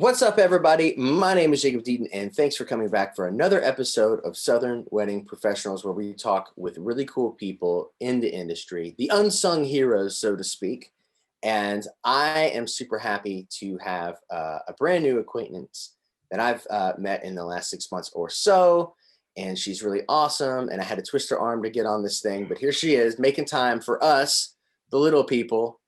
What's up, everybody? My name is Jacob Deaton, and thanks for coming back for another episode of Southern Wedding Professionals, where we talk with really cool people in the industry, the unsung heroes, so to speak. And I am super happy to have a brand new acquaintance that I've met in the last 6 months or so. And she's really awesome. And I had to twist her arm to get on this thing, but here she is making time for us, the little people.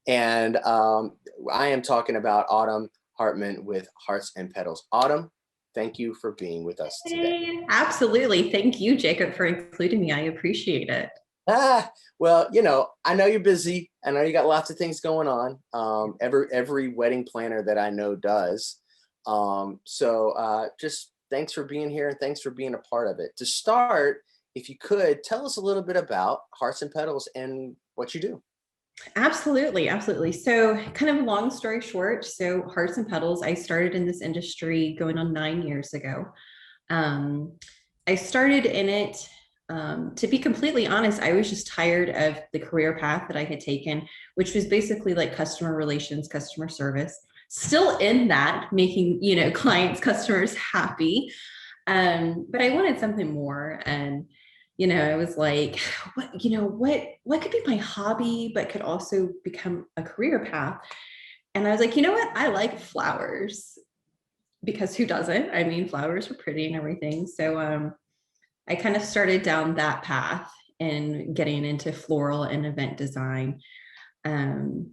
And I am talking about Autumn Hartman with Harts and Petals. Autumn, thank you for being with us today. Hey, absolutely. Thank you, Jacob, for including me. I appreciate it. Well, I know you're busy. I know you got lots of things going on. Every wedding planner that I know does. Just thanks for being here and thanks for being a part of it. To start, if you could tell us a little bit about Harts and Petals and what you do. Absolutely, absolutely. So, kind of long story short, so Harts and Petals, I started in this industry going on 9 years ago. Um, I started in it, to be completely honest, I was just tired of the career path that I had taken, which was basically like customer relations, customer service. Still in that, making clients, customers happy, but I wanted something more. And I was like, what could be my hobby, but could also become a career path? And I was like, you know what? I like flowers, because who doesn't? I mean, flowers are pretty and everything. So I kind of started down that path and getting into floral and event design. Um,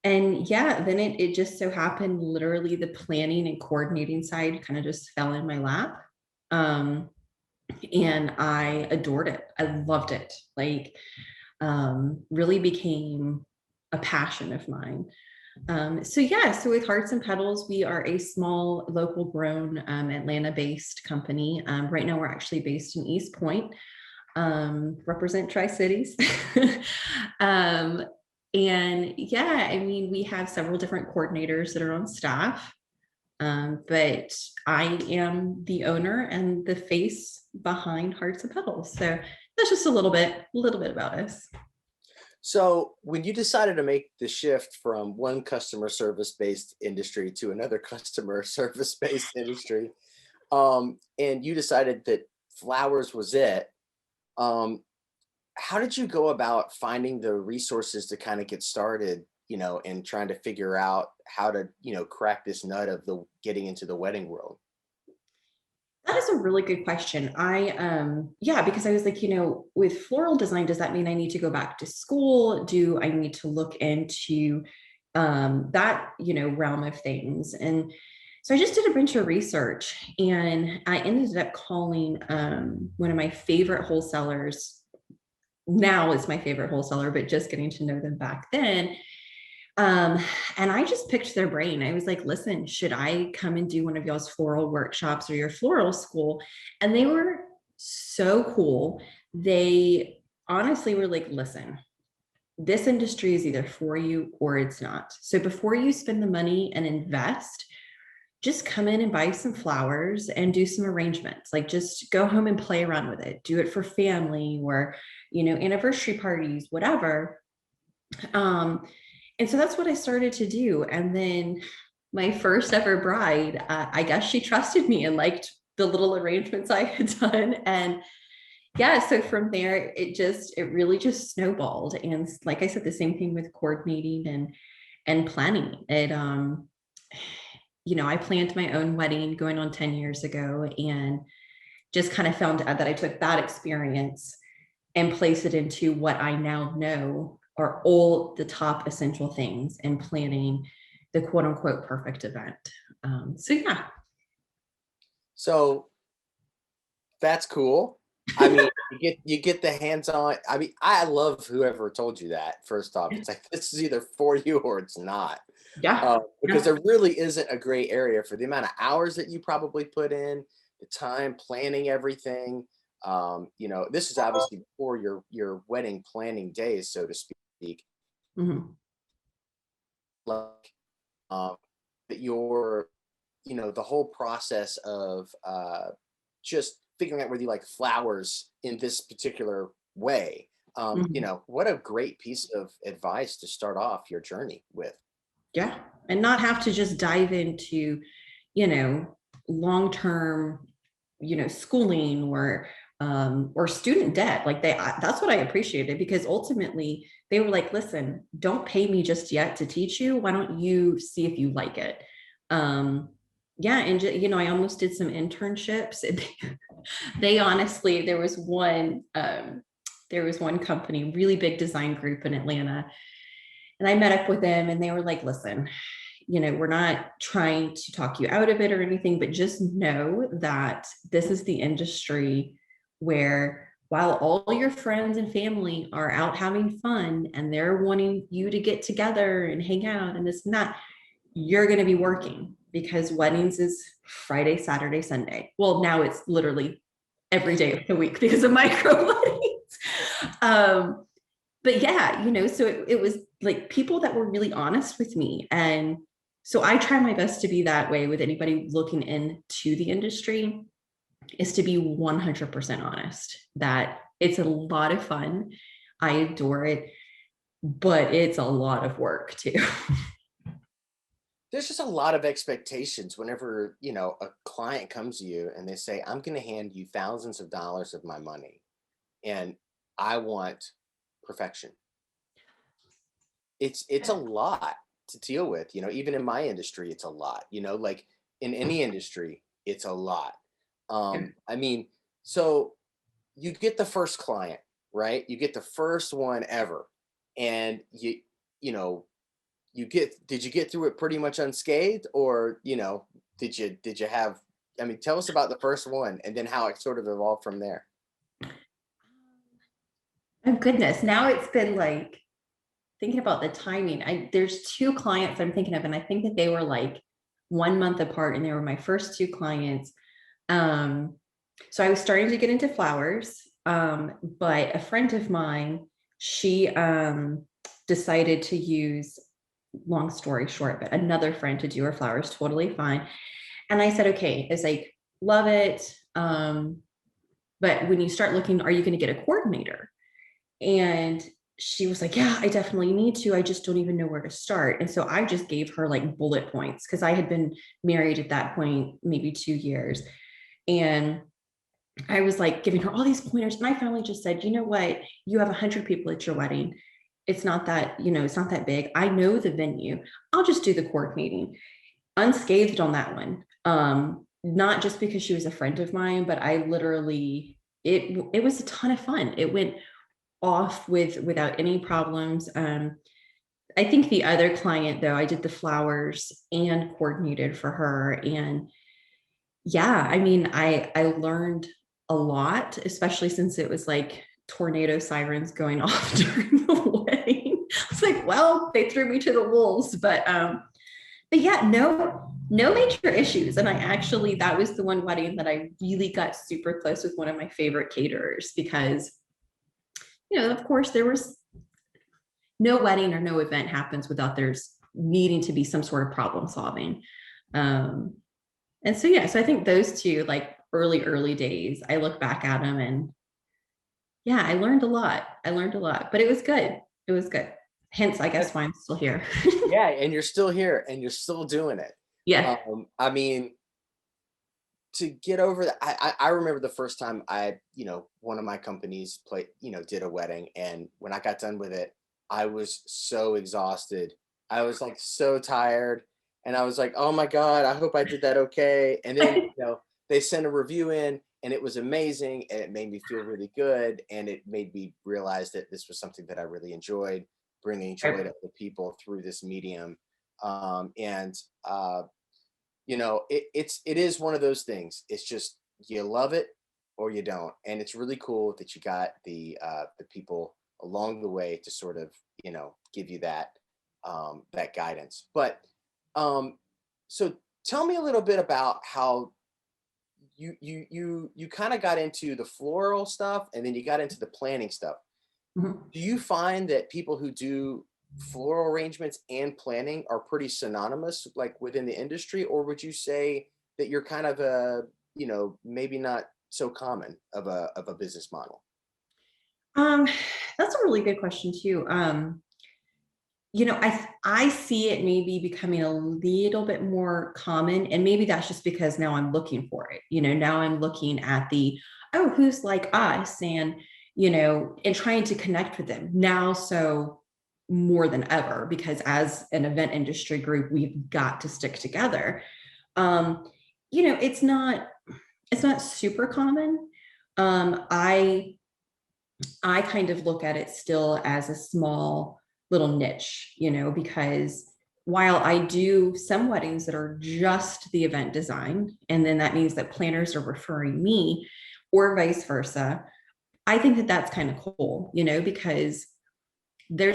and yeah, then it just so happened, literally the planning and coordinating side kind of just fell in my lap. Um, and I adored it. I loved it. Like, really became a passion of mine. So with Harts and Petals, we are a small local grown Atlanta based company. Right now we're actually based in East Point, represent Tri-Cities. um, and yeah, I mean, we have several different coordinators that are on staff. But I am the owner and the face behind Harts and Petals. So that's just a little bit about us. So when you decided to make the shift from one customer service based industry to another customer service based industry, and you decided that flowers was it, um, how did you go about finding the resources to kind of get started, and trying to figure out how to, crack this nut of the getting into the wedding world? That is a really good question. Yeah, because I was like, with floral design, does that mean I need to go back to school? Do I need to look into that, realm of things? And so I just did a bunch of research, and I ended up calling one of my favorite wholesalers. Now is my favorite wholesaler, but just getting to know them back then. And I just picked their brain. I was like, listen, should I come and do one of y'all's floral workshops or your floral school? And they were so cool. They honestly were like, listen, this industry is either for you or it's not. So before you spend the money and invest, just come in and buy some flowers and do some arrangements. Like, just go home and play around with it. Do it for family or, anniversary parties, whatever. Um, and so that's what I started to do. And then my first ever bride, I guess she trusted me and liked the little arrangements I had done. And yeah, so from there, it really just snowballed. And like I said, the same thing with coordinating and planning it. I planned my own wedding going on 10 years ago, and just kind of found out that I took that experience and placed it into what I now know are all the top essential things in planning the quote unquote perfect event. So yeah. So that's cool. I mean, you get the hands-on. I mean, I love whoever told you that. First off, it's like, this is either for you or it's not. Yeah. Because there really isn't a gray area for the amount of hours that you probably put in, the time planning everything. This is obviously before your wedding planning days, so to speak. Mm-hmm. Like, that the whole process of just figuring out whether you like flowers in this particular way. Mm-hmm. What a great piece of advice to start off your journey with. Yeah. and not have to just dive into, you know, long-term, you know, schooling or student debt. Like that's what I appreciated, because ultimately they were like, listen, don't pay me just yet to teach you. Why don't you see if you like it? Um, yeah. And, you know, I almost did some internships. They honestly, there was one company, really big design group in Atlanta. And I met up with them and they were like, listen, you know, we're not trying to talk you out of it or anything, but just know that this is the industry where, while all your friends and family are out having fun and they're wanting you to get together and hang out and this and that, you're going to be working, because weddings is Friday, Saturday, Sunday. Well, now it's literally every day of the week because of micro weddings. Um, but yeah, you know, so it was like people that were really honest with me. And so I try my best to be that way with anybody looking into the industry, is to be 100% honest that it's a lot of fun. I adore it, but it's a lot of work too. There's just a lot of expectations whenever, you know, a client comes to you and they say, I'm going to hand you thousands of dollars of my money and I want perfection. It's a lot to deal with, you know, even in my industry, it's a lot, you know, like in any industry, it's a lot. I mean, so you get the first client, right? You get the first one ever, and you know, did you get through it pretty much unscathed, or you know, did you have? I mean, tell us about the first one, and then how it sort of evolved from there. Oh goodness, now it's been like, thinking about the timing, there's two clients I'm thinking of, and I think that they were like 1 month apart, and they were my first two clients. Um, so I was starting to get into flowers, but a friend of mine, she decided to use, long story short, but another friend to do her flowers, totally fine. And I said, okay, it's like, love it. But when you start looking, are you going to get a coordinator? And she was like, yeah, I definitely need to. I just don't even know where to start. And so I just gave her like bullet points, because I had been married at that point, maybe 2 years. And I was like giving her all these pointers. And I finally just said, you know what? You have 100 people at your wedding. It's not that, you know, it's not that big. I know the venue. I'll just do the coordinating. Unscathed on that one. Not just because she was a friend of mine, but I literally, it was a ton of fun. It went off without any problems. I think the other client though, I did the flowers and coordinated for her. And yeah, I mean, I learned a lot, especially since it was like tornado sirens going off during the wedding. I was like, well, they threw me to the wolves, but yeah, no major issues. And I actually, that was the one wedding that I really got super close with one of my favorite caterers, because, you know, of course there was no wedding or no event happens without there's needing to be some sort of problem solving. Um, and so, yeah, so I think those two, like early days, I look back at them and yeah, I learned a lot. I learned a lot, but it was good. It was good. Hence, I guess why I'm still here. Yeah, and you're still here and you're still doing it. Yeah. I mean, to get over that, I remember the first time I, you know, one of my companies did a wedding, and when I got done with it, I was so exhausted. I was like so tired, and I was like, oh my God, I hope I did that okay. And then, you know, they sent a review in and it was amazing and it made me feel really good. And it made me realize that this was something that I really enjoyed, bringing joy to other people through this medium. And you know, it is one of those things. It's just you love it or you don't, and it's really cool that you got the people along the way to sort of, you know, give you that that guidance. But um, so tell me a little bit about how you kind of got into the floral stuff, and then you got into the planning stuff. Mhm. Do you find that people who do floral arrangements and planning are pretty synonymous, like within the industry, or would you say that you're kind of a, you know, maybe not so common of a business model? Um, that's a really good question too. I see it maybe becoming a little bit more common, and maybe that's just because now I'm looking for it. Now I'm looking at oh, who's like us, and and trying to connect with them now. So more than ever, because as an event industry group, we've got to stick together. Um, it's not super common. I kind of look at it still as a small little niche, because while I do some weddings that are just the event design, and then that means that planners are referring me or vice versa, I think that that's kind of cool, because there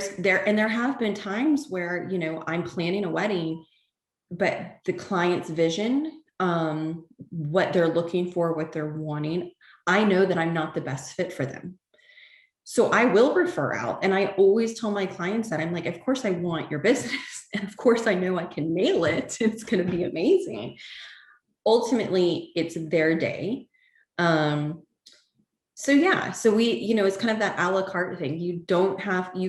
have been times where, I'm planning a wedding, but the client's vision, what they're looking for, what they're wanting, I know that I'm not the best fit for them. So I will refer out. And I always tell my clients that I'm like, of course I want your business. And of course I know I can nail it. It's going to be amazing. Ultimately, it's their day. Um, so yeah, so it's kind of that a la carte thing. You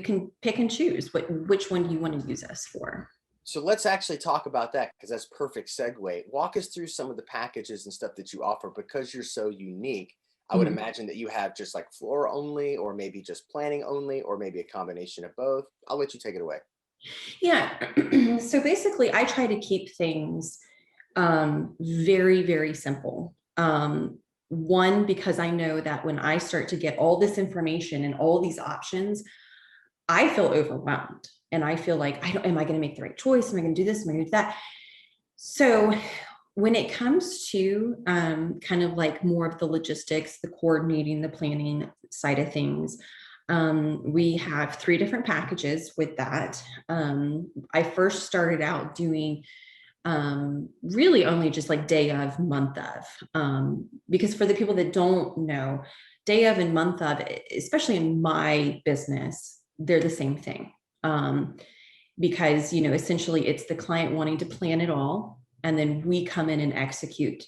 can pick and choose which one do you want to use us for. So let's actually talk about that, because that's perfect segue. Walk us through some of the packages and stuff that you offer, because you're so unique. I would Mhm. imagine that you have just like floor only, or maybe just planning only, or maybe a combination of both. I'll let you take it away. Yeah. So basically, I try to keep things very, very simple. One, because I know that when I start to get all this information and all these options, I feel overwhelmed, and I feel like, am I going to make the right choice? Am I going to do this? Am I going to do that? So when it comes to kind of like more of the logistics, the coordinating, the planning side of things, we have 3 different packages with that. I first started out doing really only just like day of, month of, because for the people that don't know, day of and month of, especially in my business, they're the same thing. Because essentially it's the client wanting to plan it all, and then we come in and execute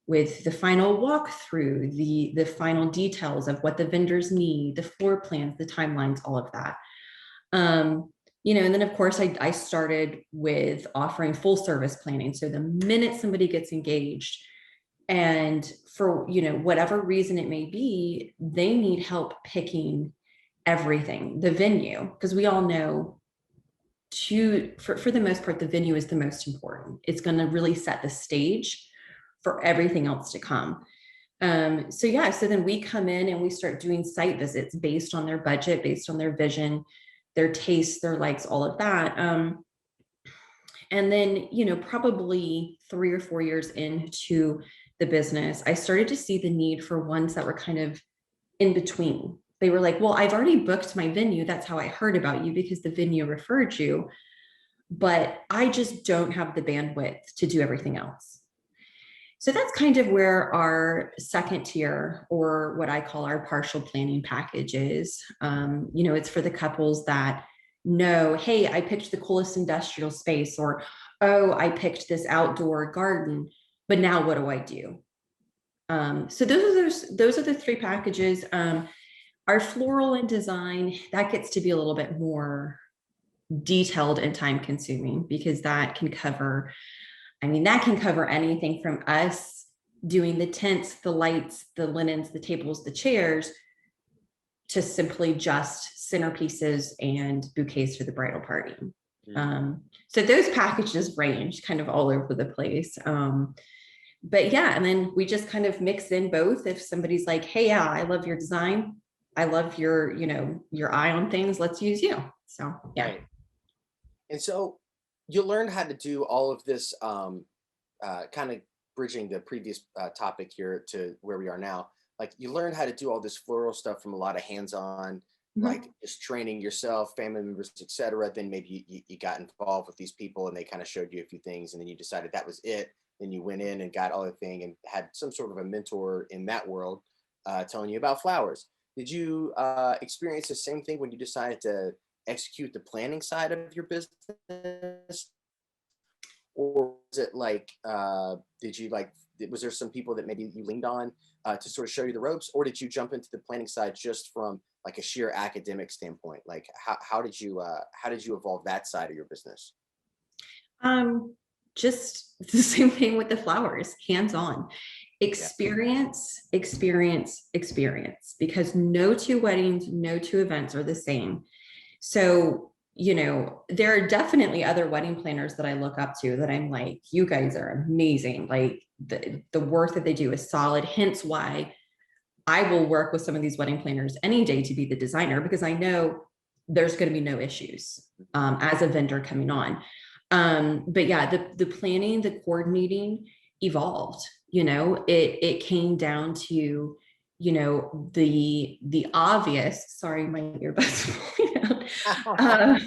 with the final walkthrough, the final details of what the vendors need, the floor plans, the timelines, all of that. um, and then of course I started with offering full service planning. So the minute somebody gets engaged, and for whatever reason it may be, they need help picking everything, the venue, because we all know, for the most part, the venue is the most important. It's going to really set the stage for everything else to come. So yeah, so then we come in and we start doing site visits based on their budget, based on their vision, their tastes, their likes, all of that. And then, probably 3 or 4 years into the business, I started to see the need for ones that were kind of in between. They were like, well, I've already booked my venue. That's how I heard about you, because the venue referred you, but I just don't have the bandwidth to do everything else. So that's kind of where our second tier, or what I call our partial planning package, is. It's for the couples that know, hey, I picked the coolest industrial space, or, oh, I picked this outdoor garden, but now what do I do? So those are the 3 packages. Our floral and design, that gets to be a little bit more detailed and time consuming, because that can cover anything from us doing the tents, the lights, the linens, the tables, the chairs, to simply just centerpieces and bouquets for the bridal party. So those packages range kind of all over the place. But yeah, and then we just kind of mix in both. If somebody's like, hey, yeah, I love your design, I love your eye on things, let's use you. So yeah. Right. And so you learned how to do all of this, kind of bridging the previous topic here to where we are now. Like, you learned how to do all this floral stuff from a lot of hands-on, like Mhm. just training yourself, family members, etc. Then maybe you got involved with these people and they kind of showed you a few things, and then you decided that was it. Then you went in and got all the thing and had some sort of a mentor in that world, telling you about flowers. Did you experience the same thing when you decided to execute the planning side of your business? Or was it like, did you like, was there some people that maybe you leaned on to sort of show you the ropes, or did you jump into the planning side just from like a sheer academic standpoint? Like how did you evolve that side of your business? Just the same thing with the flowers, hands-on. Yeah. Experience, because no two weddings, no two events are the same. So, there are definitely other wedding planners that I look up to that I'm like, you guys are amazing. Like the work that they do is solid. Hence why I will work with some of these wedding planners any day to be the designer, because I know there's going to be no issues as a vendor coming on. But yeah, the planning, the coordinating evolved. It came down to, the obvious. Sorry, my earbuds. I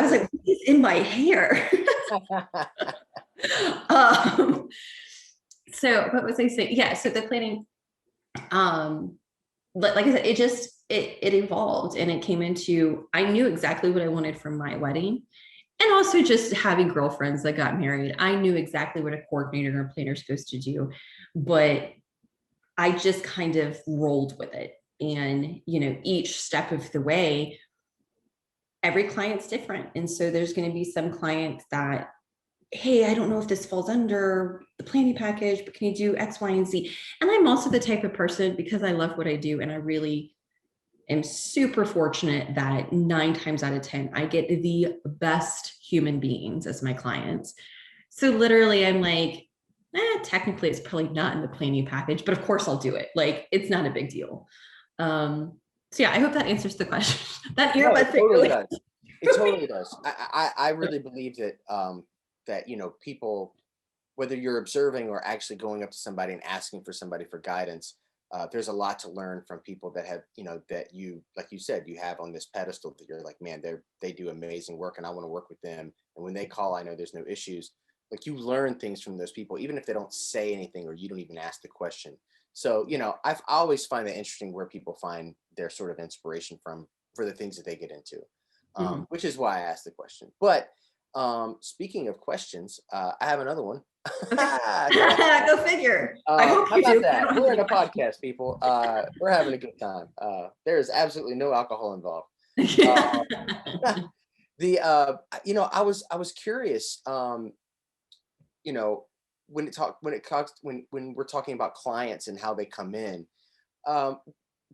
was like, what is in my hair? um, so what was I saying? Yeah, so the planning, like I said, it evolved, and it came into, I knew exactly what I wanted from my wedding. And also just having girlfriends that got married, I knew exactly what a coordinator and planner is supposed to do, but I just kind of rolled with it. And, each step of the way, every client's different. And so there's going to be some clients that, hey, I don't know if this falls under the planning package, but can you do X, Y, and Z? And I'm also the type of person, because I love what I do, and I really am super fortunate that 9 times out of 10, I get the best human beings as my clients. So literally I'm like, technically it's probably not in the planning package, but of course I'll do it. Like, it's not a big deal. So yeah, I hope that answers the question. That earbud No, it thing totally really does. It totally does. I really believe that that people, whether you're observing or actually going up to somebody and asking for somebody for guidance, there's a lot to learn from people that have, that you, like you said, you have on this pedestal that you're like, man, they do amazing work and I want to work with them. And when they call, I know there's no issues. Like, you learn things from those people, even if they don't say anything or you don't even ask the question. So, I always find it interesting where people find their sort of inspiration from for the things that they get into, Mhm. which is why I asked the question. But speaking of questions, I have another one. Okay. Go figure. I hope How you about do. I that? don't have We're in any a podcast, people. We're having a good time. There is absolutely no alcohol involved. The I was curious. You know, when we're talking about clients and how they come in, um,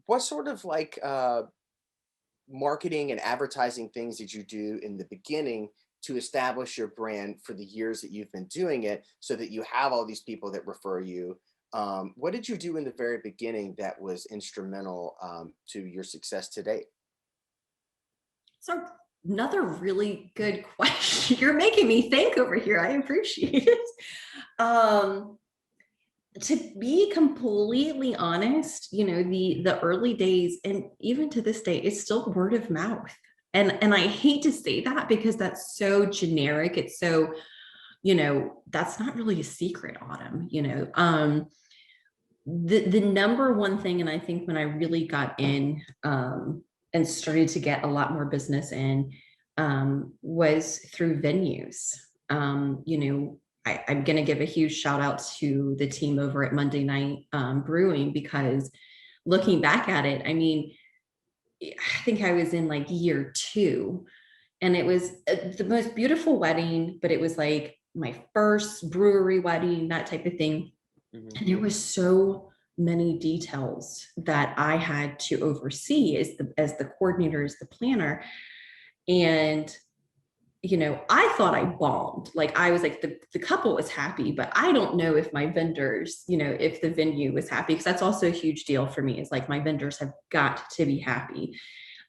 what sort of like marketing and advertising things did you do in the beginning to establish your brand for the years that you've been doing it, so that you have all these people that refer you? What did you do in the very beginning that was instrumental to your success to date? So another really good question. You're making me think over here. I appreciate it. Um, to be completely honest, the early days, and even to this day, it's still word of mouth. And I hate to say that, because that's so generic. It's so, that's not really a secret, Autumn. The number one thing, and I think when I really got in, and started to get a lot more business in, was through venues. I'm going to give a huge shout out to the team over at Monday Night Brewing, because looking back at it, I mean, I think I was in like year 2, and it was the most beautiful wedding, but it was like my first brewery wedding, that type of thing. Mhm. And there was so many details that I had to oversee as the coordinator, as the planner. And I thought I bombed. Like, I was like, the couple was happy, but I don't know if my vendors, if the venue was happy, because that's also a huge deal for me, is like, my vendors have got to be happy.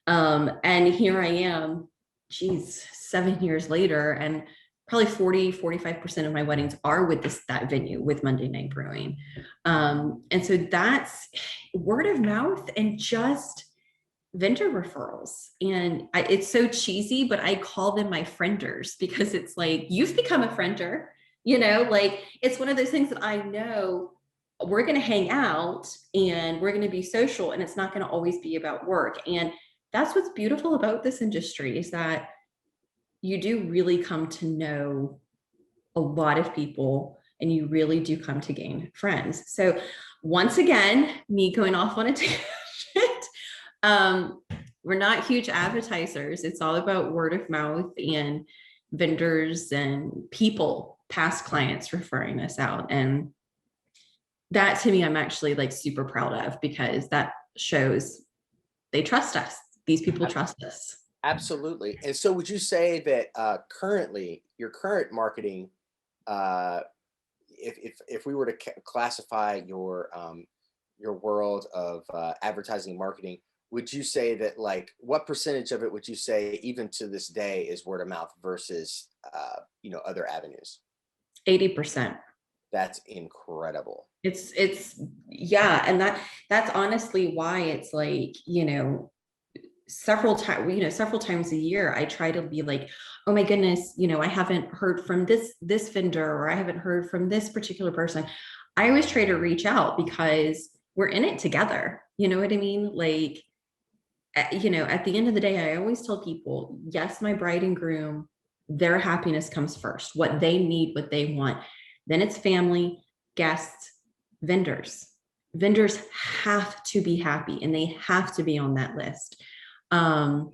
And here I am, geez, 7 years later, and probably 45% of my weddings are with that venue, with Monday Night Brewing. And so that's word of mouth and just vendor referrals. And it's so cheesy, but I call them my frienders, because it's like, you've become a friender, like, it's one of those things that I know we're going to hang out and we're going to be social, and it's not going to always be about work. And that's what's beautiful about this industry, is that you do really come to know a lot of people, and you really do come to gain friends. So once again, me going off on a tangent, Um, we're not huge advertisers. It's all about word of mouth and vendors and people, past clients referring us out. And that to me, I'm actually like super proud of because that shows they trust us. These people trust us. Absolutely. And so would you say that currently your current marketing, uh, if we were to classify your world of advertising and marketing, would you say that like what percentage of it would you say even to this day is word of mouth versus other avenues? 80%. That's incredible. It's yeah, and that's honestly why it's like, several times a year I try to be like, oh my goodness, I haven't heard from this vendor, or I haven't heard from this particular person. I always try to reach out because we're in it together. You know what I mean? Like, at the end of the day, I always tell people, yes, my bride and groom, their happiness comes first, what they need, what they want. Then it's family, guests, vendors. Vendors have to be happy and they have to be on that list. Um,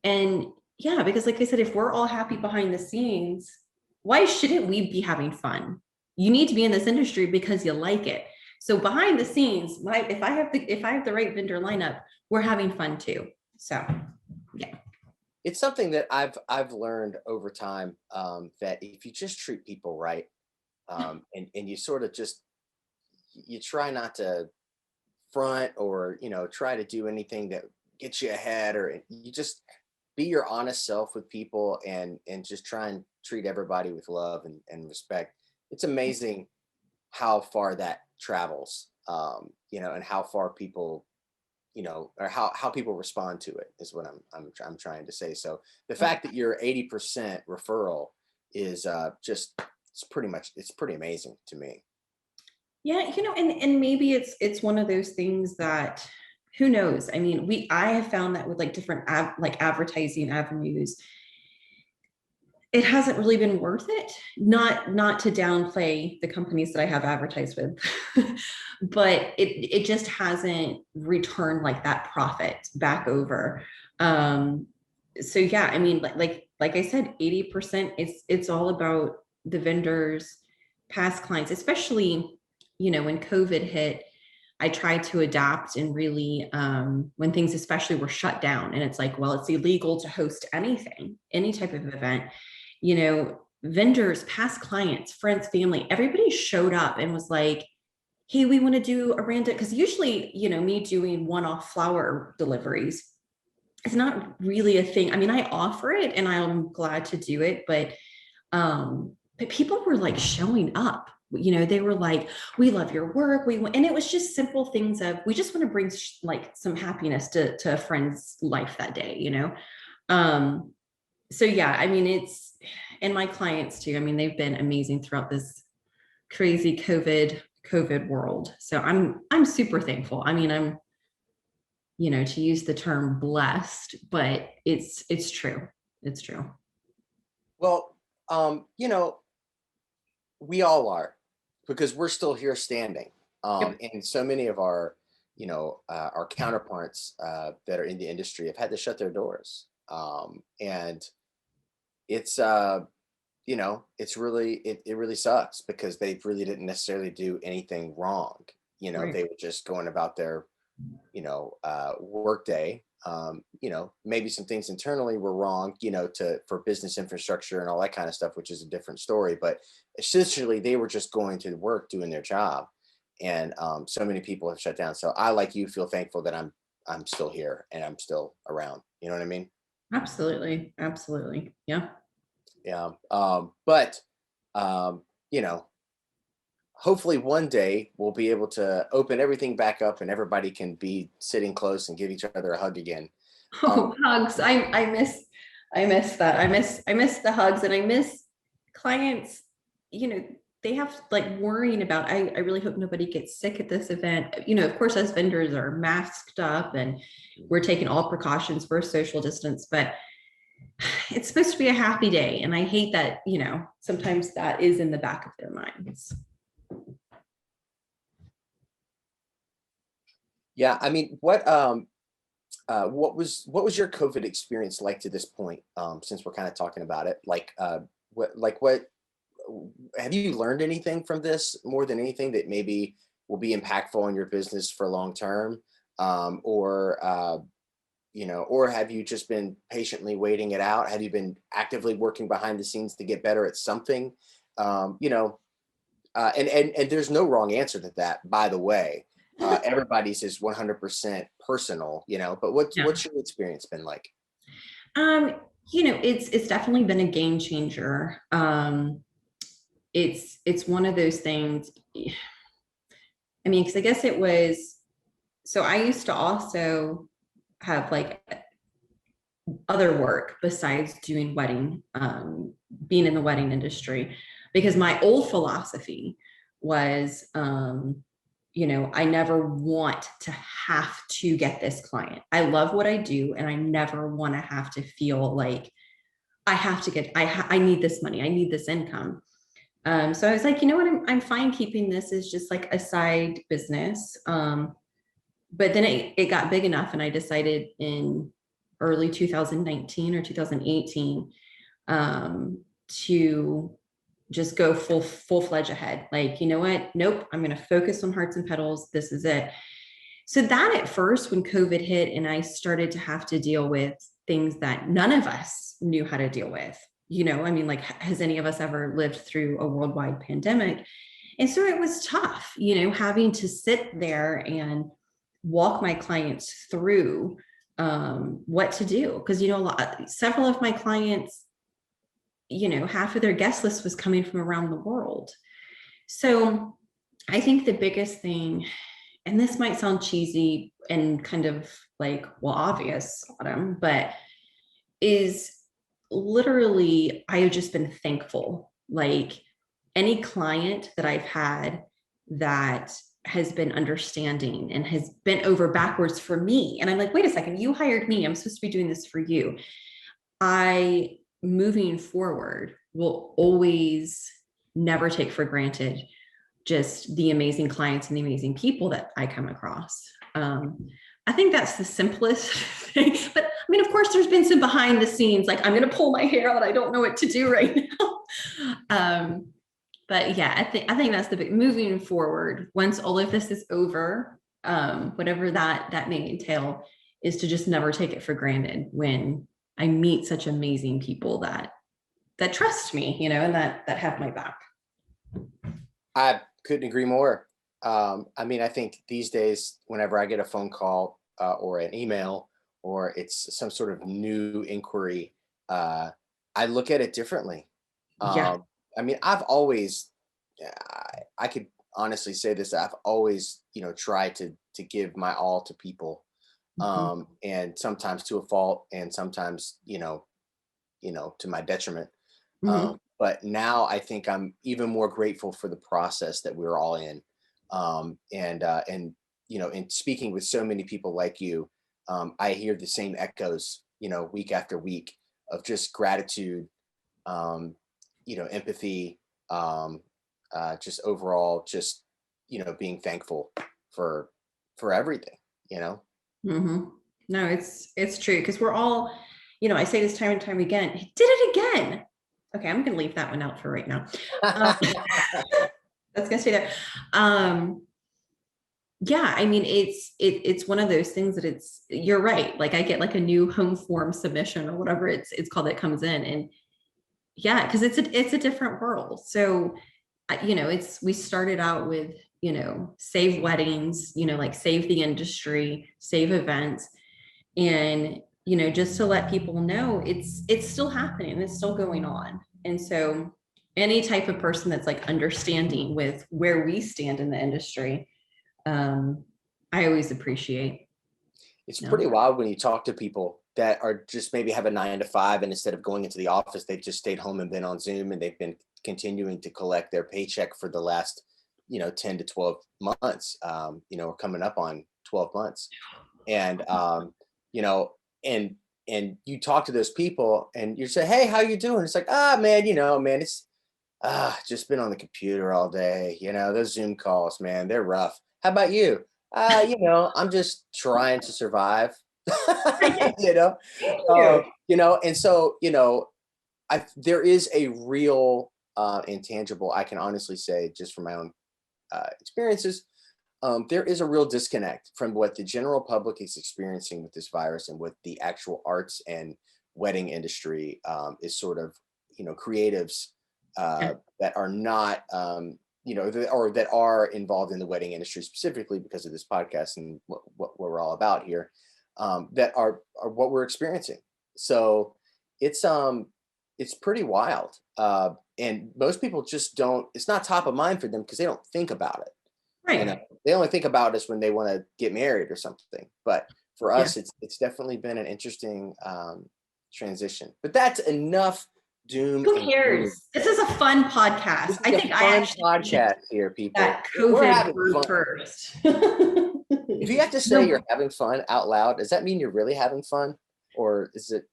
and yeah, because like I said, if we're all happy behind the scenes, why shouldn't we be having fun? You need to be in this industry because you like it. So behind the scenes, if I have the right vendor lineup, we're having fun too. So yeah. It's something that I've learned over time, that if you just treat people right, and you sort of just you try not to front or try to do anything that gets you ahead, or you just be your honest self with people and just try and treat everybody with love and respect. It's amazing how far that travels, and how far people or how people respond to it is what I'm trying to say. So the fact that you're 80% referral is just it's pretty amazing to me. Yeah, and maybe it's one of those things that, who knows? I mean, I have found that with like different like advertising avenues, it hasn't really been worth it. Not to downplay the companies that I have advertised with, but it just hasn't returned like that profit back over. Um, so yeah, I mean, like I said, 80% it's all about the vendors, past clients, especially when COVID hit. I tried to adapt and really, when things especially were shut down, and it's like, well, it's illegal to host anything, any type of event. Vendors, past clients, friends, family, everybody showed up and was like, hey, we want to do a random, because usually, me doing one-off flower deliveries, it's not really a thing. I mean, I offer it and I'm glad to do it, but people were like showing up. They were like, we love your work. And it was just simple things of, we just want to bring like some happiness to a friend's life that day. Um, so yeah, I mean, and my clients too. I mean, they've been amazing throughout this crazy COVID world. So I'm super thankful. I mean, I'm, to use the term blessed, but it's true. It's true. Well, we all are, because we're still here standing. Yep. And so many of our counterparts that are in the industry have had to shut their doors. And it's it really sucks because they really didn't necessarily do anything wrong. Right. They were just going about their work day. Maybe some things internally were wrong, for business infrastructure and all that kind of stuff, which is a different story. But essentially, they were just going to work, doing their job, and so many people have shut down. So I, like you, feel thankful that I'm still here and I'm still around. You know what I mean? Absolutely. Absolutely. Yeah. Yeah. But um, you know, hopefully one day we'll be able to open everything back up and everybody can be sitting close and give each other a hug again. Um, Oh, hugs. I miss that. I miss the hugs, and I miss clients, you know, they have like worrying about, I really hope nobody gets sick at this event. Of course, as vendors are masked up and we're taking all precautions for social distance, but it's supposed to be a happy day. And I hate that, sometimes that is in the back of their minds. yeah, I mean, what was your COVID experience like to this point? Since we're kind of talking about it, what have you learned anything from this more than anything that maybe will be impactful on your business for long term? Or have you just been patiently waiting it out? Have you been actively working behind the scenes to get better at something? Um, you know, and there's no wrong answer to that, by the way. Everybody's is 100% personal, but Yeah. what's your experience been like? Um, it's definitely been a game changer. It's one of those things. I mean, because I guess it was, so I used to also have like other work besides doing being in the wedding industry, because my old philosophy was, I never want to have to get this client. I love what I do, and I never want to have to feel like I have to get, I need this money, I need this income. So I was like, you know what, I'm fine keeping this as just like a side business. But then it got big enough, and I decided in early 2019 or 2018, to just go full-fledged ahead. Like, you know what? Nope, I'm going to focus on Hearts and Petals. This is it. So that at first, when COVID hit and I started to have to deal with things that none of us knew how to deal with, I mean, like, has any of us ever lived through a worldwide pandemic? And so it was tough, having to sit there and walk my clients through what to do. Because, several of my clients, half of their guest list was coming from around the world. So I think the biggest thing, and this might sound cheesy and kind of like, well, obvious, Autumn, but is literally, I have just been thankful. Like, any client that I've had that has been understanding and has bent over backwards for me. And I'm like, wait a second, you hired me. I'm supposed to be doing this for you. I, moving forward, will always never take for granted just the amazing clients and the amazing people that I come across. I think that's the simplest thing. But I mean, of course, there's been some behind the scenes, like, I'm going to pull my hair out, I don't know what to do right now. But yeah, I think that's the big, moving forward, once all of this is over, whatever that may entail, is to just never take it for granted when I meet such amazing people that trust me, and that have my back. I couldn't agree more. I mean, I think these days, whenever I get a phone call or an email, or it's some sort of new inquiry, I look at it differently. Yeah. Um, I mean, I've always, I could honestly say this, I've always, tried to give my all to people, Mhm. and sometimes to a fault, and sometimes, to my detriment. Mhm. But now I think I'm even more grateful for the process that we're all in. And in speaking with so many people like you, I hear the same echoes, week after week, of just gratitude, empathy, just overall, just, being thankful for everything, you know. Mhm. No, it's true, because we're all, I say this time and time again. He did it again. Okay, I'm gonna leave that one out for right now. Um, that's gonna stay there. Um, yeah, I mean, it's one of those things that you're right. Like, I get like a new home form submission or whatever it's called that comes in, and yeah, because it's a different world. So we started out with, save weddings, like save the industry, save events. And, just to let people know, it's still happening, it's still going on. And so any type of person that's like understanding with where we stand in the industry, um, I always appreciate. It's You know? pretty wild when you talk to people that are just maybe have a 9 to 5, and instead of going into the office, they've just stayed home and been on Zoom, and they've been continuing to collect their paycheck for the last, 10 to 12 months, or coming up on 12 months. And, you know, and you talk to those people and you say, "Hey, how you doing?" It's like, man, man, it's just been on the computer all day. Those Zoom calls, man, they're rough. How about you? I'm just trying to survive. You know, Thank you. and so, there is a real intangible, I can honestly say just from my own experiences, there is a real disconnect from what the general public is experiencing with this virus and what the actual arts and wedding industry is sort of, creatives Yeah. that are not, or that are involved in the wedding industry specifically because of this podcast and what we're all about here, that are what we're experiencing. So it's pretty wild. And most people just don't, it's not top of mind for them because they don't think about it. Right. They only think about us when they want to get married or something. But for Yeah. us, it's definitely been an interesting transition. But that's enough doom Who and gloom. cares? This is a fun This podcast. is I a think I fun actually mentioned podcast here, people. that We're COVID having grew fun. first. If you have to say No, you're having fun out loud, does that mean you're really having fun, or does that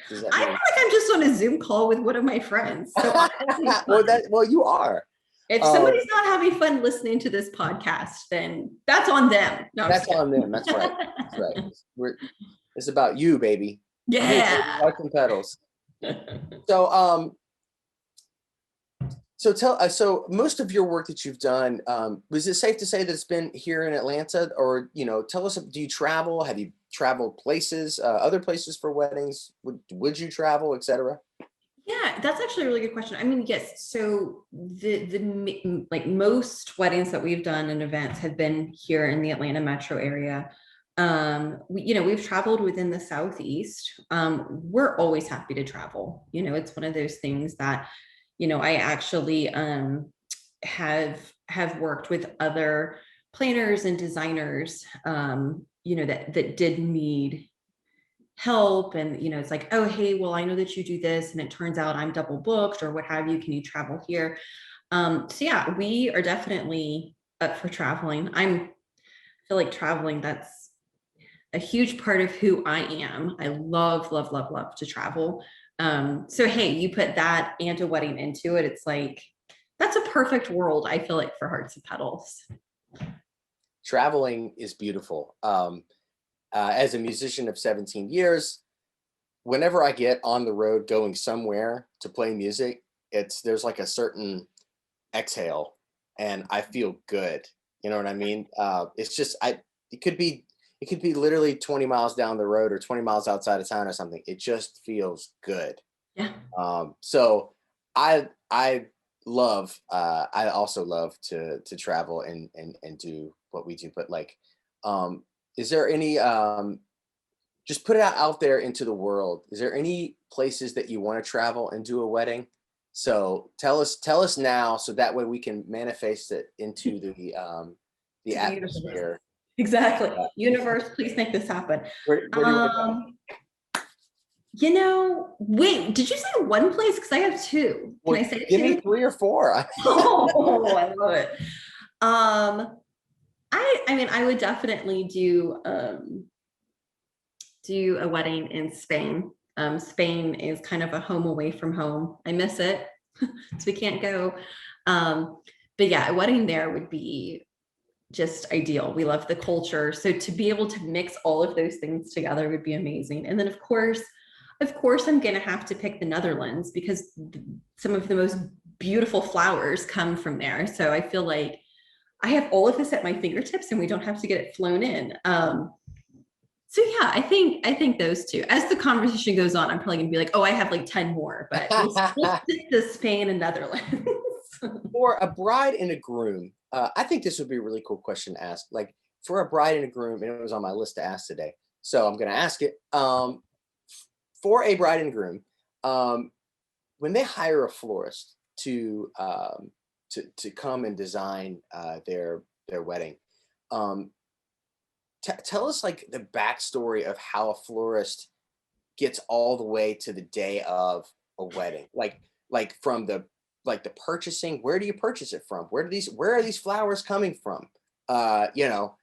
I feel mean? like I'm just on a Zoom call with one of my friends. So I'm having Well, fun. you are. If Um, somebody's not having fun listening to this podcast, then that's on them. No, I'm just that's on them. kidding. That's right. That's right. It's about you, baby. You, Yeah. baby, Harts and Petals. So, so most of your work that you've done, was it safe to say that it's been here in Atlanta, or tell us, do you travel? Have you traveled places, other places for weddings? Would you travel, etc.? Yeah, that's actually a really good question. I mean, yes. So like most weddings that we've done and events have been here in the Atlanta metro area. We've traveled within the Southeast. We're always happy to travel. It's one of those things that, I actually have worked with other planners and designers, that did need help. And it's like, oh hey, well, I know that you do this and it turns out I'm double booked or what have you, can you travel here? So yeah, we are definitely up for traveling. I feel like traveling, that's a huge part of who I am. I love, love, love, love to travel. So hey, you put that and a wedding into it, it's like that's a perfect world, I feel like, for Hearts and Petals. Traveling is beautiful. As a musician of 17 years, whenever I get on the road going somewhere to play music, there's like a certain exhale, and I feel good. You know what I mean? It's just it could be literally 20 miles down the road or 20 miles outside of town or something. It just feels good. Yeah. So I love I also love to travel and do what we do. But like, is there any just put it out there into the world. Is there any places that you want to travel and do a wedding? So tell us now, so that way we can manifest it into the To the universe. atmosphere. Exactly. Universe, please make this happen. Where do you want to go? Wait, did you say one place? Because I have two. Can Well, I say give me two? 3 or 4. Oh, I love it. I mean, I would definitely do a wedding in Spain. Spain is kind of a home away from home. I miss it, so we can't go. But yeah, a wedding there would be just ideal. We love the culture. So to be able to mix all of those things together would be amazing. And then of course, I'm going to have to pick the Netherlands because some of the most beautiful flowers come from there. So I feel like I have all of this at my fingertips and we don't have to get it flown in. So yeah, I think those two. As the conversation goes on, I'm probably gonna be like, oh, I have like 10 more, but we'll stick to Spain and Netherlands. For a bride and a groom, I think this would be a really cool question to ask. Like, for a bride and a groom, and it was on my list to ask today, so I'm going to ask it. For a bride and groom, when they hire a florist to come and design their wedding, um, tell us like the backstory of how a florist gets all the way to the day of a wedding, like from the purchasing. Where do you purchase it from? Where are these flowers coming from?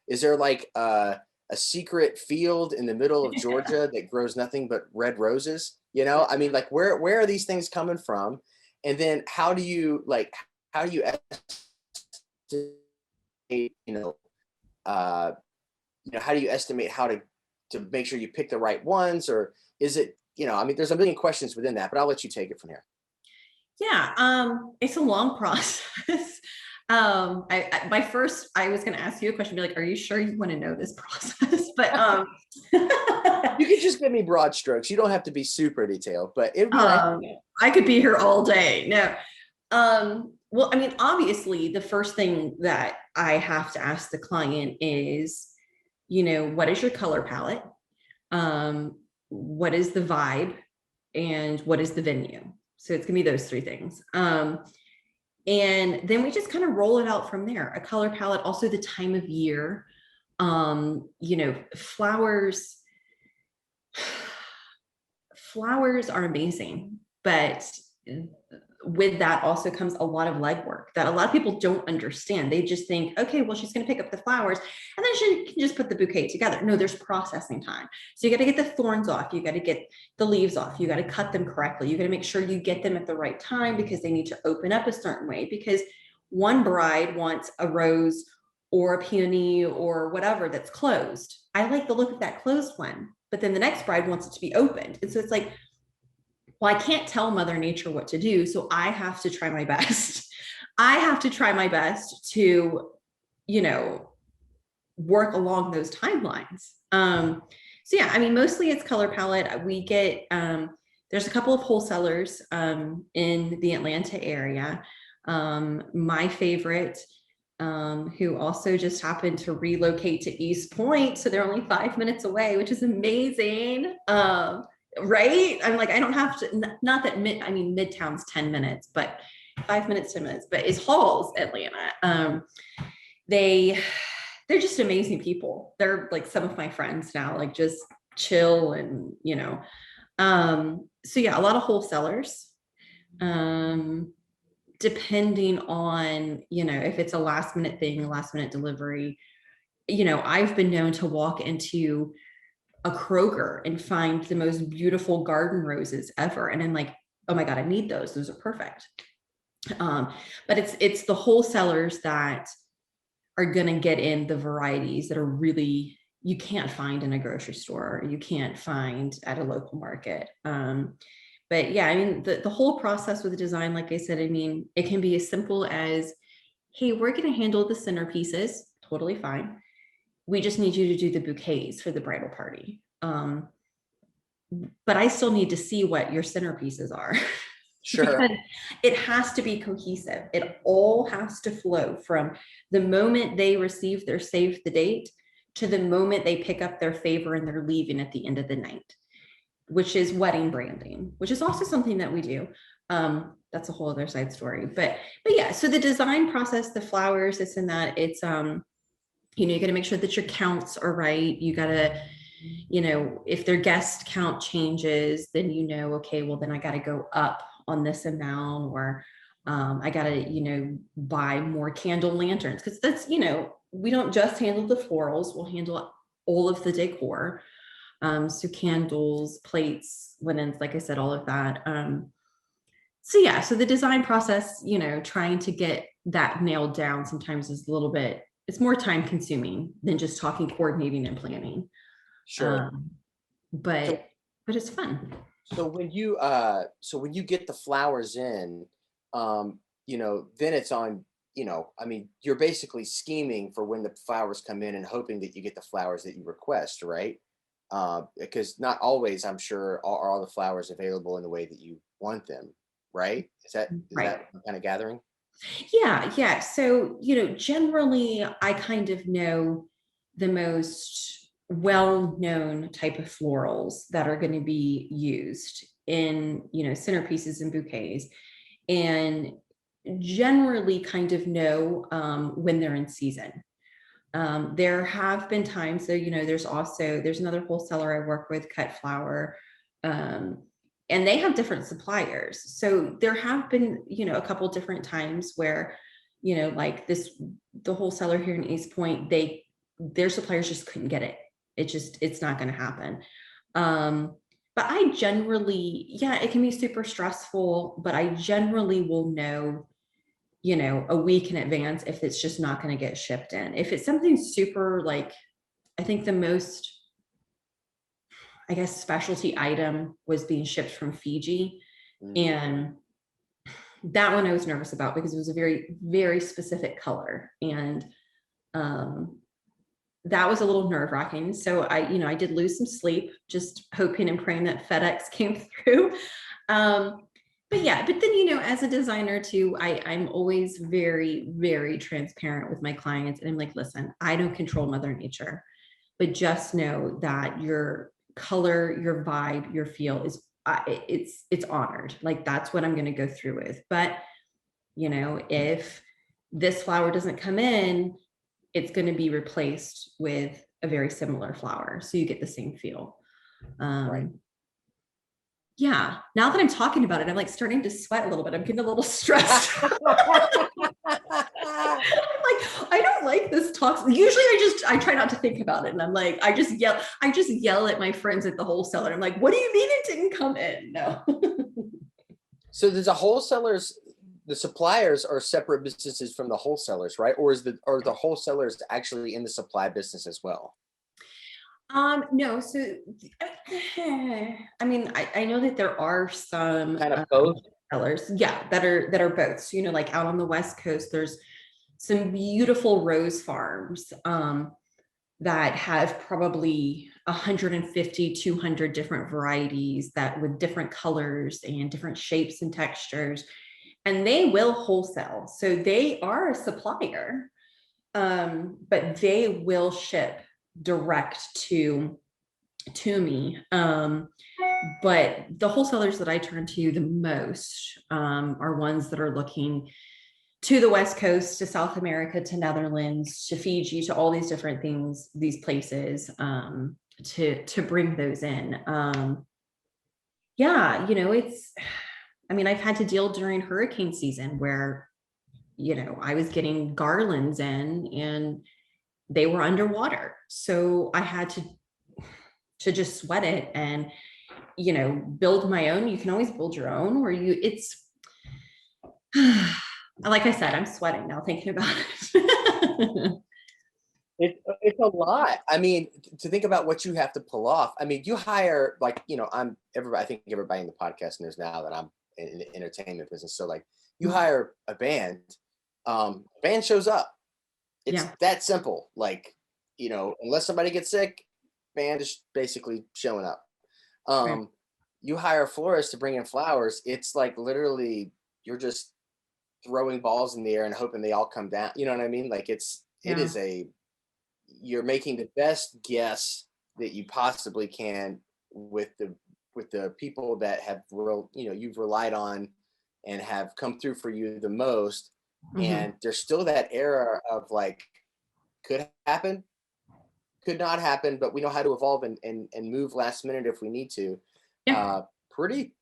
Is there like a secret field in the middle of Georgia that grows nothing but red roses? I mean, like, where are these things coming from? And then how do you estimate, how do you estimate how to to make sure you pick the right ones, or is it, I mean, there's a million questions within that, but I'll let you take it from here. Yeah, it's a long process. My first, I was going to ask you a question, be like, are you sure you want to know this process? But You can just give me broad strokes. You don't have to be super detailed, but it would be nice. I could be here all day. No. Well, I mean, obviously, the first thing that I have to ask the client is, what is your color palette? What is the vibe? And what is the venue? So it's gonna be those three things. And then we just kind of roll it out from there. A color palette, also the time of year. Flowers are amazing, but with that also comes a lot of legwork that a lot of people don't understand. They just think, okay, well, she's going to pick up the flowers and then she can just put the bouquet together. No, there's processing time. So you got to get the thorns off. You got to get the leaves off. You got to cut them correctly. You got to make sure you get them at the right time because they need to open up a certain way, because one bride wants a rose or a peony or whatever that's closed. I like the look of that closed one, but then the next bride wants it to be opened. And so it's like, well, I can't tell Mother Nature what to do, so I have to try my best. I have to try my best to, work along those timelines. So yeah, I mean, mostly it's color palette. We get, there's a couple of wholesalers in the Atlanta area. My favorite, who also just happened to relocate to East Point, so they're only 5 minutes away, which is amazing. Right? I'm like, I don't have to, not that Midtown's 10 minutes, but 5 minutes, 10 minutes, but is Halls, Atlanta. They're just amazing people. They're like some of my friends now, like just chill and, so yeah, a lot of wholesalers, depending on, if it's a last minute thing, last minute delivery, I've been known to walk into a Kroger and find the most beautiful garden roses ever. And I'm like, oh my God, I need those. Those are perfect. But it's the wholesalers that are going to get in the varieties that are really, you can't find in a grocery store, or you can't find at a local market. But yeah, I mean, the whole process with the design, like I said, I mean, it can be as simple as, hey, we're going to handle the centerpieces, totally fine. We just need you to do the bouquets for the bridal party. But I still need to see what your centerpieces are. Sure. Because it has to be cohesive. It all has to flow from the moment they receive their save the date to the moment they pick up their favor and they're leaving at the end of the night, which is wedding branding, which is also something that we do. That's a whole other side story. But yeah, so the design process, the flowers, this and that, it's you got to make sure that your counts are right. You got to, if their guest count changes, then okay, well then I got to go up on this amount, or I got to, buy more candle lanterns, because that's, we don't just handle the florals, we'll handle all of the decor. So candles, plates, linens, like I said, all of that. So yeah, so the design process, trying to get that nailed down sometimes is a little bit, it's more time consuming than just talking, coordinating, and planning. Sure. But it's fun. So when you get the flowers in, then it's on, I mean, you're basically scheming for when the flowers come in and hoping that you get the flowers that you request, right? Because not always, I'm sure, are all the flowers available in the way that you want them, right? Is that Right. what I'm kind of gathering? Yeah. So, generally I kind of know the most well-known type of florals that are going to be used in, centerpieces and bouquets, and generally kind of know when they're in season. There have been times, so, there's another wholesaler I work with, Cut Flower, and they have different suppliers. So there have been, a couple different times where, like the wholesaler here in East Point, their suppliers just couldn't get it. It's not going to happen. But I generally, yeah, it can be super stressful, but I generally will know, a week in advance if it's just not going to get shipped in. If it's something super, like, I think the most I guess, specialty item was being shipped from Fiji. And that one I was nervous about because it was a very, very specific color. And that was a little nerve wracking. So I did lose some sleep, just hoping and praying that FedEx came through. But then, as a designer too, I'm always very, very transparent with my clients. And I'm like, listen, I don't control Mother Nature, but just know that your color, your vibe, your feel is, it's honored. Like, that's what I'm going to go through with. But, if this flower doesn't come in, it's going to be replaced with a very similar flower. So you get the same feel. Right. Yeah. Now that I'm talking about it, I'm like starting to sweat a little bit. I'm getting a little stressed. I'm like, I don't like this talk. Usually I try not to think about it. And I'm like, I just yell at my friends at the wholesaler. I'm like, what do you mean it didn't come in? No. So there's the suppliers are separate businesses from the wholesalers, right? Or are the wholesalers actually in the supply business as well? No. So, I mean, I know that there are some Kind of both. sellers, yeah, that are both. So, like out on the West Coast, there's some beautiful rose farms that have probably 150, 200 different varieties that with different colors and different shapes and textures, and they will wholesale. So they are a supplier, but they will ship direct to me. But the wholesalers that I turn to the most are ones that are looking to the West Coast, to South America, to Netherlands, to Fiji, to all these different things, these places, to bring those in. I've had to deal during hurricane season where, I was getting garlands in and they were underwater. So I had to just sweat it and, build my own. You can always build your own, or like I said, I'm sweating now thinking about it. It's a lot. I mean, to think about what you have to pull off. I mean, you hire I think everybody in the podcast knows now that I'm in the entertainment business. So like you hire a band, band shows up. It's that simple. Like, unless somebody gets sick, band is basically showing up. Right. You hire a florist to bring in flowers. It's like literally you're just throwing balls in the air and hoping they all come down. You know what I mean? Like you're making the best guess that you possibly can with the people that have you've relied on and have come through for you the most. And there's still that era of like, could happen, could not happen, but we know how to evolve and move last minute if we need to. Yeah. Pretty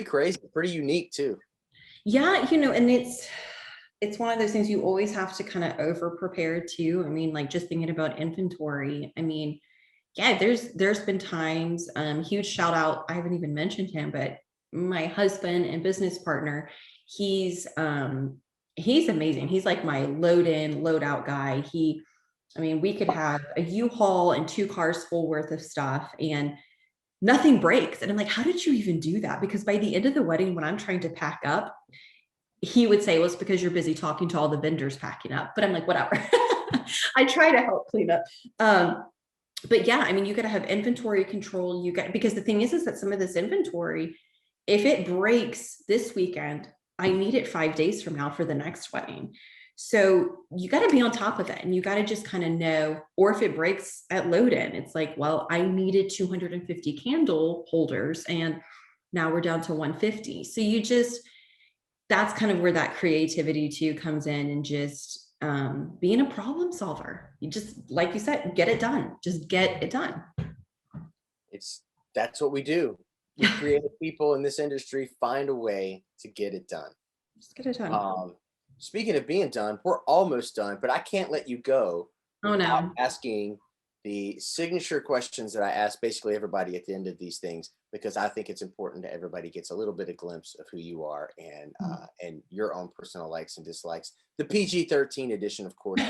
crazy, pretty unique too. Yeah, and it's one of those things you always have to kind of over prepare too. I mean, like just thinking about inventory. I mean, yeah, there's been times, huge shout out, I haven't even mentioned him, but my husband and business partner, he's amazing. He's like my load in, load out guy. We could have a U-Haul and 2 cars full worth of stuff and nothing breaks. And I'm like, how did you even do that? Because by the end of the wedding, when I'm trying to pack up, he would say, well, it's because you're busy talking to all the vendors packing up. But I'm like, whatever. I try to help clean up. But yeah, you got to have inventory control. Because the thing is that some of this inventory, if it breaks this weekend, I need it 5 days from now for the next wedding. So you got to be on top of it, and you got to just kind of know, or if it breaks at load in, it's like, well, I needed 250 candle holders and now we're down to 150. So that's kind of where that creativity too comes in, and just being a problem solver. You just, like you said, get it done. Just get it done. That's what we do. We creative people in this industry find a way to get it done. Just get it done. Speaking of being done, we're almost done, but I can't let you go without asking the signature questions that I ask basically everybody at the end of these things, because I think it's important that everybody gets a little bit of glimpse of who you are and your own personal likes and dislikes. The PG-13 edition, of course.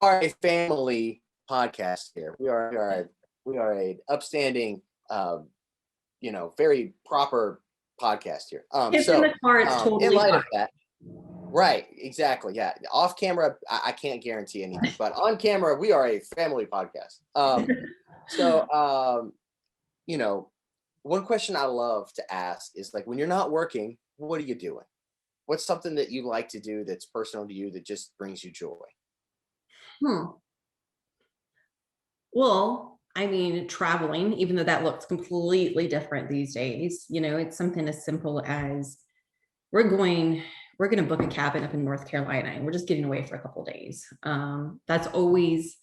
Are a family podcast here. We are a upstanding, very proper podcast here. Kids in the car, it's In totally light fine. of that, right, exactly, yeah. Off camera, I can't guarantee anything, but on camera, we are a family podcast. One question I love to ask is like, when you're not working, what are you doing? What's something that you like to do that's personal to you that just brings you joy? Well, I mean, traveling, even though that looks completely different these days, it's something as simple as we're going to book a cabin up in North Carolina and we're just getting away for a couple of days. That's always,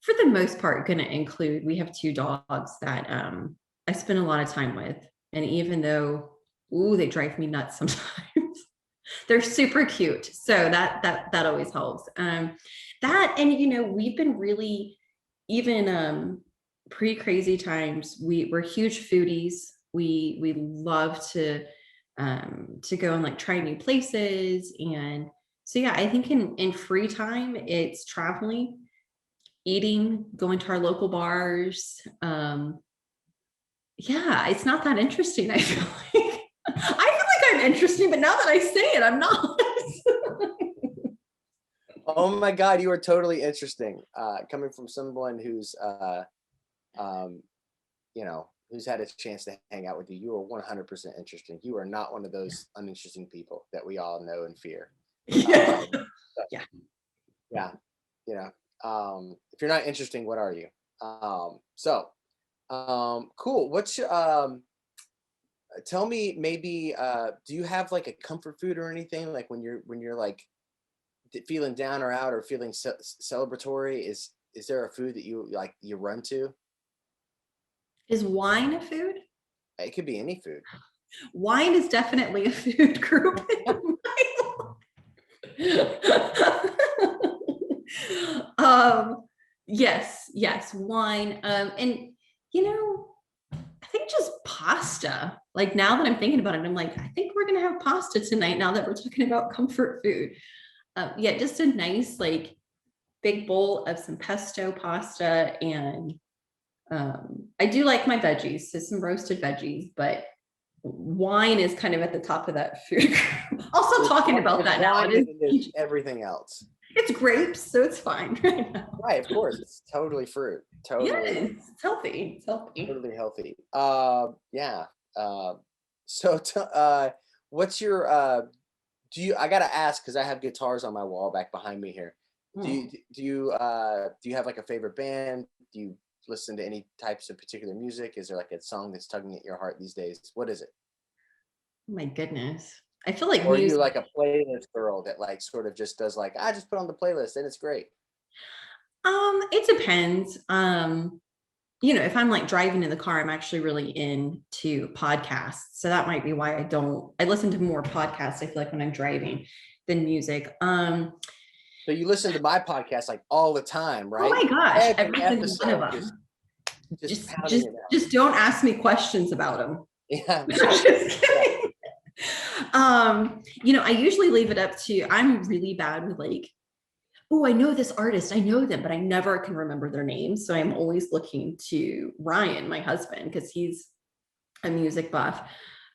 for the most part, going to include, we have 2 dogs that I spend a lot of time with. And even though, they drive me nuts sometimes, they're super cute. So that always helps. That, and we've been really, even pre-crazy times, we're huge foodies. We love to go and like try new places. And so, yeah, I think in free time, it's traveling, eating, going to our local bars. Yeah, it's not that interesting. I feel like I'm interesting, but now that I say it, I'm not. Oh my God, you are totally interesting. Coming from someone who's, who's had a chance to hang out with you, you are 100% interesting. You are not one of those uninteresting people that we all know and fear. Yeah. Yeah. Yeah. If you're not interesting, what are you? Cool. What's your, tell me maybe, do you have like a comfort food or anything? Like when you're like feeling down or out or feeling celebratory, is there a food that you run to? Is wine a food? It could be any food. Wine is definitely a food group. Yes, wine. And I think just pasta. Like now that I'm thinking about it, I'm like, I think we're gonna have pasta tonight now that we're talking about comfort food. Yeah, just a nice like big bowl of some pesto pasta. And I do like my veggies, so some roasted veggies, but wine is kind of at the top of that food. Also talking about that now. It is everything else. It's grapes, so it's fine right now. Right, of course. It's totally fruit. Totally. Yes, it's healthy. It's healthy. Totally healthy. Yeah. What's your I gotta ask because I have guitars on my wall back behind me here. Do you have like a favorite band? Do you listen to any types of particular music? Is there like a song that's tugging at your heart these days? What is it? Oh my goodness. I feel like Or are you like a playlist girl that like sort of just does like, I just put on the playlist and it's great? It depends. If I'm like driving in the car, I'm actually really into podcasts. So that might be why I listen to more podcasts, I feel like, when I'm driving than music. So you listen to my podcast like all the time, right? Oh my gosh, every episode, one of them. Just don't ask me questions about them. Yeah. Just kidding. I usually leave it up to, I'm really bad with like, oh, I know this artist, I know them, but I never can remember their names. So I'm always looking to Ryan, my husband, because he's a music buff.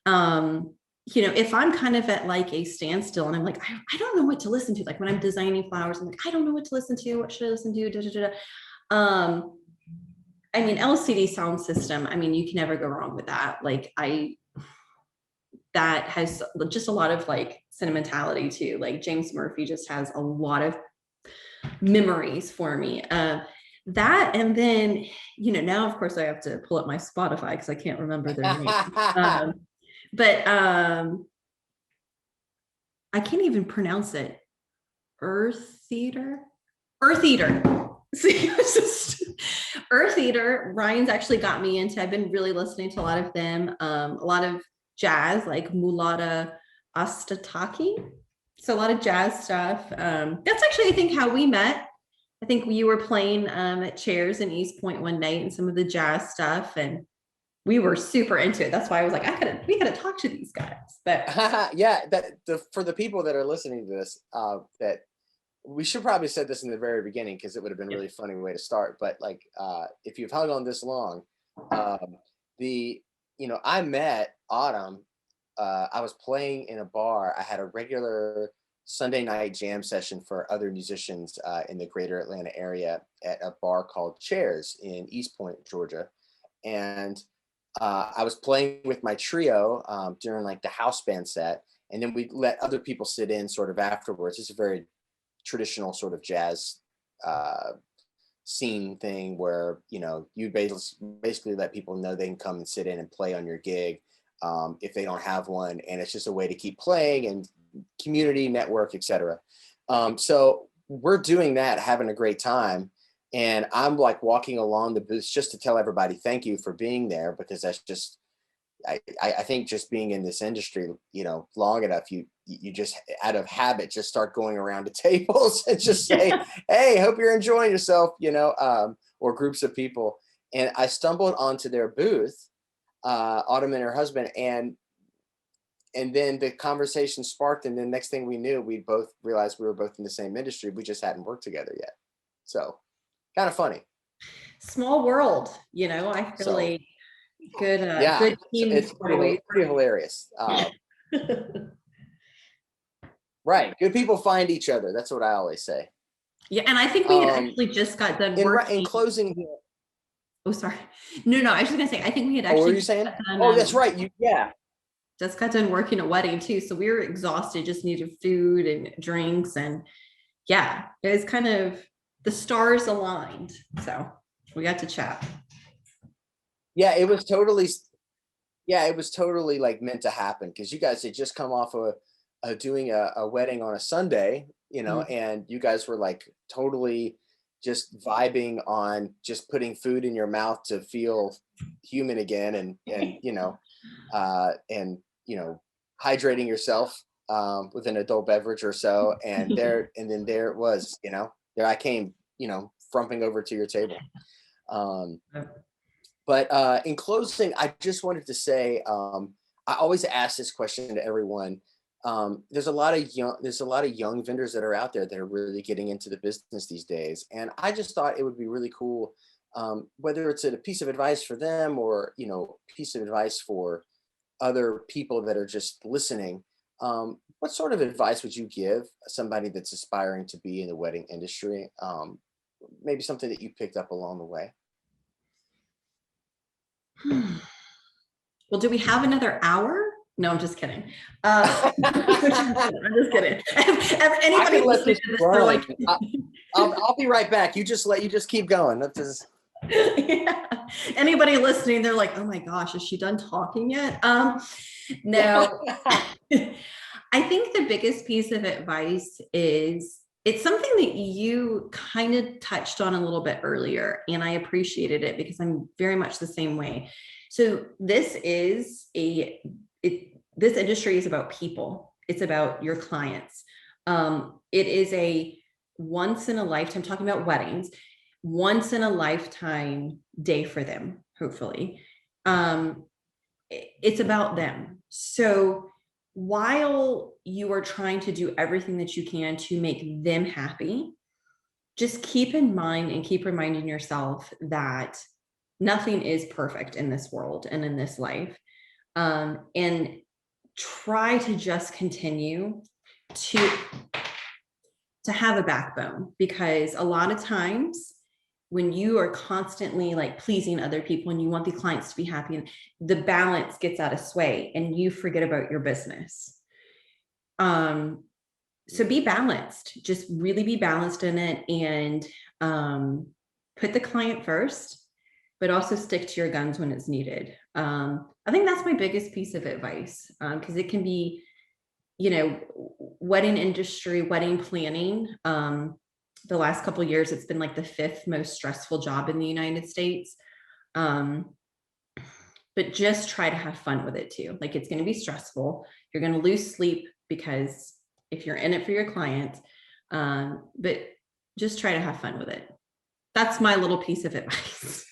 If I'm kind of at like a standstill and I'm like, I don't know what to listen to. Like when I'm designing flowers, I'm like, I don't know what to listen to. What should I listen to? Da, da, da. LCD sound system. You can never go wrong with that. That has just a lot of like sentimentality too. Like James Murphy just has a lot of memories for me. That, and then, now of course I have to pull up my Spotify because I can't remember their name. But I can't even pronounce it. Earth Eater. See, it's just Earth Eater. Ryan's actually got me into. I've been really listening to a lot of them. A lot of jazz, like Mulata Astataki. So a lot of jazz stuff. That's actually, I think, how we met. I think you were playing at Chairs in East Point one night and some of the jazz stuff, and we were super into it. That's why I was like, we gotta talk to these guys. But yeah, for the people that are listening to this, that we should probably said this in the very beginning because it would have been a Yeah. really funny way to start. But like, if you've hung on this long, um, the I met Autumn. I was playing in a bar. I had a regular Sunday night jam session for other musicians in the greater Atlanta area at a bar called Chairs in East Point, Georgia. And I was playing with my trio during like the house band set, and then we let other people sit in sort of afterwards. It's a very traditional sort of jazz uh, scene thing where you basically let people know they can come and sit in and play on your gig if they don't have one, and it's just a way to keep playing and community network, etc. So we're doing that, having a great time, and I'm like walking along the booth just to tell everybody thank you for being there, because that's just I think just being in this industry, long enough, you just out of habit just start going around to tables and just say, "Hey, hope you're enjoying yourself," or groups of people. And I stumbled onto their booth, Autumn and her husband, and then the conversation sparked, and then next thing we knew, we both realized we were both in the same industry. We just hadn't worked together yet, so kind of funny. Small world, I feel So like good, yeah, good team it's stories. pretty hilarious. Right. Good people find each other. That's what I always say. Yeah, and I think we had actually just got done In working. closing here. Oh, sorry. No, I was just gonna say, I think we had Oh, what were actually you saying? done, Oh, that's right. Yeah. just got done working a wedding too. So we were exhausted, just needed food and drinks. And yeah, it was kind of the stars aligned. So we got to chat. Yeah, it was totally like meant to happen, because you guys had just come off of doing a wedding on a Sunday, Mm. and you guys were like totally just vibing on just putting food in your mouth to feel human again, and hydrating yourself with an adult beverage or so, and then there it was, there I came, frumping over to your table. Um, but in closing, I just wanted to say, I always ask this question to everyone. There's a lot of young vendors that are out there that are really getting into the business these days, and I just thought it would be really cool, whether it's a piece of advice for them or piece of advice for other people that are just listening. What sort of advice would you give somebody that's aspiring to be in the wedding industry? Maybe something that you picked up along the way. Well, do we have another hour? No, I'm just kidding. I'm just kidding. Anybody listening to this, they're like, I'll be right back. You just keep going. That's just... yeah. Anybody listening, they're like, oh my gosh, is she done talking yet? No. I think the biggest piece of advice is, it's something that you kind of touched on a little bit earlier, and I appreciated it because I'm very much the same way. So this industry is about people. It's about your clients. It is a once in a lifetime, talking about weddings, once in a lifetime day for them, hopefully. It's about them. So while you are trying to do everything that you can to make them happy, just keep in mind and keep reminding yourself that nothing is perfect in this world and in this life. And try to just continue to have a backbone, because a lot of times when you are constantly like pleasing other people and you want the clients to be happy, and the balance gets out of sway and you forget about your business. So be balanced, just really be balanced in it, and put the client first, but also stick to your guns when it's needed. I think that's my biggest piece of advice, because it can be, wedding industry, wedding planning. The last couple of years, it's been like the 5th most stressful job in the United States. But just try to have fun with it too. Like, it's going to be stressful. You're going to lose sleep because if you're in it for your client, but just try to have fun with it. That's my little piece of advice.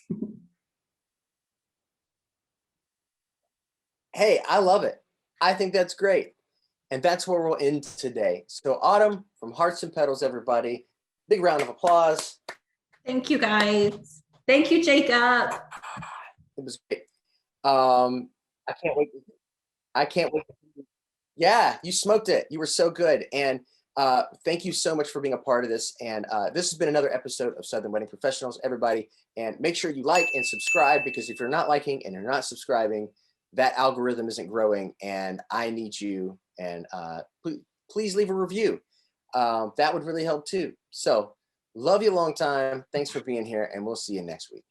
Hey, I love it. I think that's great. And that's where we'll end today. So Autumn from Harts and Petals, everybody. Big round of applause. Thank you, guys. Thank you, Jacob. It was great. I can't wait. I can't wait. Yeah, you smoked it. You were so good. And thank you so much for being a part of this. And this has been another episode of Southern Wedding Professionals, everybody. And make sure you like and subscribe, because if you're not liking and you're not subscribing, that algorithm isn't growing, and I need you. And please leave a review. That would really help too. So love you a long time. Thanks for being here, and we'll see you next week.